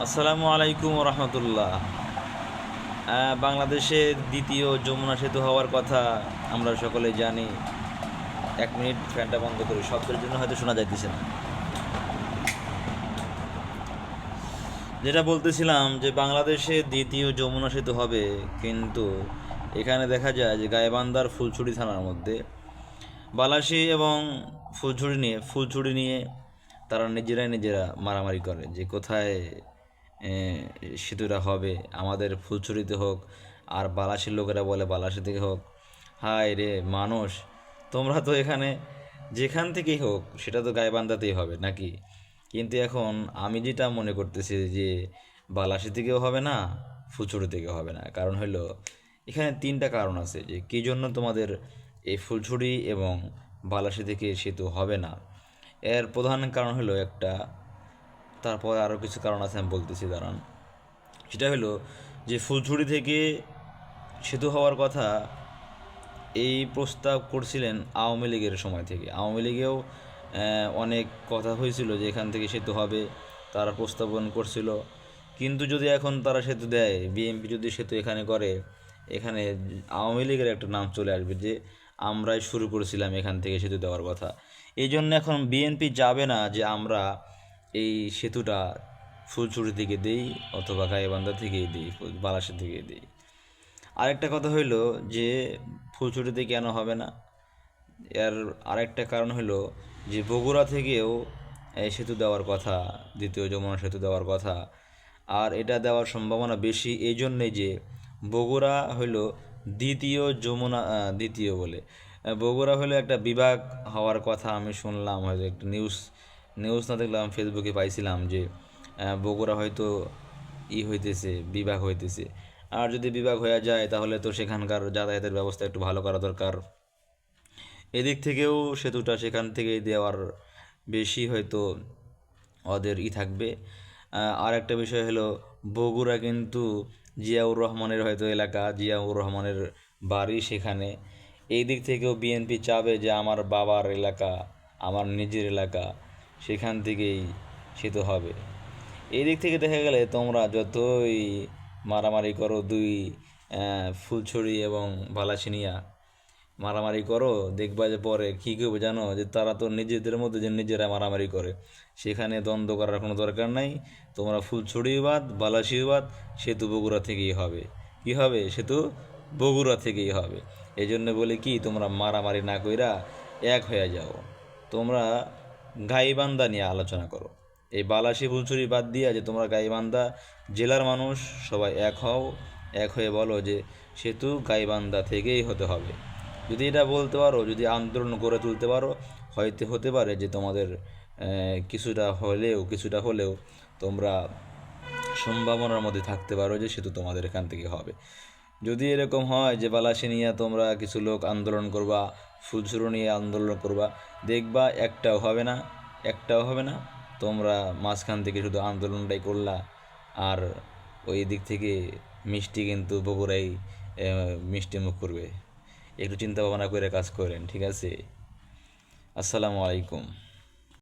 আসসালামু আলাইকুম রহমতুল্লাহ। বাংলাদেশের দ্বিতীয় যমুনা সেতু হওয়ার কথা আমরা সকলে জানি। 1 মিনিট ফ্যানটা বন্ধ করি, শব্দের জন্য হয়তো শোনা যাইতেছে না। যেটা বলতেছিলাম যে বাংলাদেশে দ্বিতীয় যমুনা সেতু হবে, কিন্তু এখানে দেখা যায় যে গাইবান্ধার ফুলছড়ি থানার মধ্যে বালাসী এবং ফুলছড়ি নিয়ে তারা নিজেরা মারামারি করে যে কোথায় এ, সেতুটা হবে, আমাদের ফুলছড়িতে হোক আর বালাসীর লোকেরা বলে বালাসী থেকে হোক। হায় রে মানুষ, তোমরা তো এখানে যেখান থেকেই হোক সেটা তো গাইবান্ধাতেই হবে নাকি? কিন্তু এখন আমি যেটা মনে করতেছি যে বালাসী থেকেও হবে না, ফুলছড়ি থেকেও হবে না। কারণ হলো এখানে 3টা কারণ আছে যে কী জন্য তোমাদের এই ফুলছড়ি এবং বালাসী থেকে সেতু হবে না। এর প্রধান কারণ হলো একটা, তারপর আরও কিছু কারণ আছে আমি বলতেছি, দাঁড়ান। সেটা হলো যে ফুলছড়ি থেকে সেতু হওয়ার কথা এই প্রস্তাব করছিলেন আওয়ামী লীগের সময় থেকে। আওয়ামী লীগেও অনেক কথা হয়েছিল যে এখান থেকে সেতু হবে, তারা প্রস্তাবন করছিল। কিন্তু যদি এখন তারা সেতু দেয়, বিএনপি যদি সেতু এখানে করে, এখানে আওয়ামী লীগের একটা নাম চলে আসবে যে আমরাই শুরু করেছিলাম এখান থেকে সেতু দেওয়ার কথা। এই জন্য এখন বিএনপি যাবে না যে আমরা এই সেতুটা ফুলছড়ি থেকে দিই অথবা গাইবান্ধা থেকেই দিই, বালাসী থেকে দিই। আরেকটা কথা হইল যে ফুলছড়িতে কেন হবে না, এর আরেকটা কারণ হলো যে বগুড়া থেকেও এই সেতু দেওয়ার কথা, দ্বিতীয় যমুনা সেতু দেওয়ার কথা। আর এটা দেওয়ার সম্ভাবনা বেশি এই জন্যে যে বগুড়া হইল দ্বিতীয় যমুনা, দ্বিতীয় বলে বগুড়া হলো একটা বিভাগ হওয়ার কথা আমি শুনলাম, হয়তো একটা নিউজ না দেখলাম, ফেসবুকে পাইছিলাম যে বগুড়া হয়তো হইতেছে, বিভাগ হইতেছে। আর যদি বিভাগ হয়ে যায় তাহলে তো সেখানকার যাতায়াতের ব্যবস্থা একটু ভালো করা দরকার। এদিক থেকেও সেতুটা সেখান থেকে দেওয়ার বেশি হয়তো ওদের থাকবে। আর একটা বিষয় হলো বগুড়া কিন্তু জিয়াউর রহমানের হয়তো এলাকা, জিয়াউর রহমানের বাড়ি সেখানে। এই দিক থেকেও বিএনপি চাবে যে আমার বাবার এলাকা, আমার নিজের এলাকা, সেখান থেকেই সেতু হবে। এই দিক থেকে দেখা গেলে তোমরা যতই মারামারি করো, ফুলছড়ি এবং বালাসিনিয়া মারামারি করো, দেখবা যে পরে কী করবে জানো, যে তারা তো নিজেদের মধ্যে যে নিজেরা মারামারি করে, সেখানে দ্বন্দ্ব করার কোনো দরকার নাই। তোমরা ফুলছড়িও বাদ, বালাসিও বাদ, সেতু বগুড়া থেকেই হবে। কি হবে? সেতু বগুড়া থেকেই হবে। এই জন্য বলি কি, তোমরা মারামারি না কইরা এক হয়ে যাও। তোমরা গাইবান্ধা নিয়ে আলোচনা করো, এই বালাসি ফুলছড়ি বাদ দিয়া যে তোমরা গাইবান্ধা জেলার মানুষ সবাই এক হও, এক হয়ে বলো যে সেতু গাইবান্ধা থেকেই হতে হবে। যদি এটা বলতে পারো, যদি আন্দোলন গড়ে তুলতে পারো, হয়তো হতে পারে যে তোমাদের কিছুটা হলেও তোমরা সম্ভাবনার মধ্যে থাকতে পারো যে সেতু তোমাদের এখান থেকে হবে। যদি এরকম হয় যে বালাসী নিয়ে তোমরা কিছু লোক আন্দোলন করবা, ফুলছড়ি নিয়ে আন্দোলন করবা, দেখবা একটাও হবে না। তোমরা মাঝখান থেকে শুধু আন্দোলনটাই করলা, আর ওই দিক থেকে মিষ্টি কিন্তু বগুড়াই মিষ্টি মুখ করবে। একটু চিন্তা ভাবনা করে কাজ করেন, ঠিক আছে? আসসালামু আলাইকুম।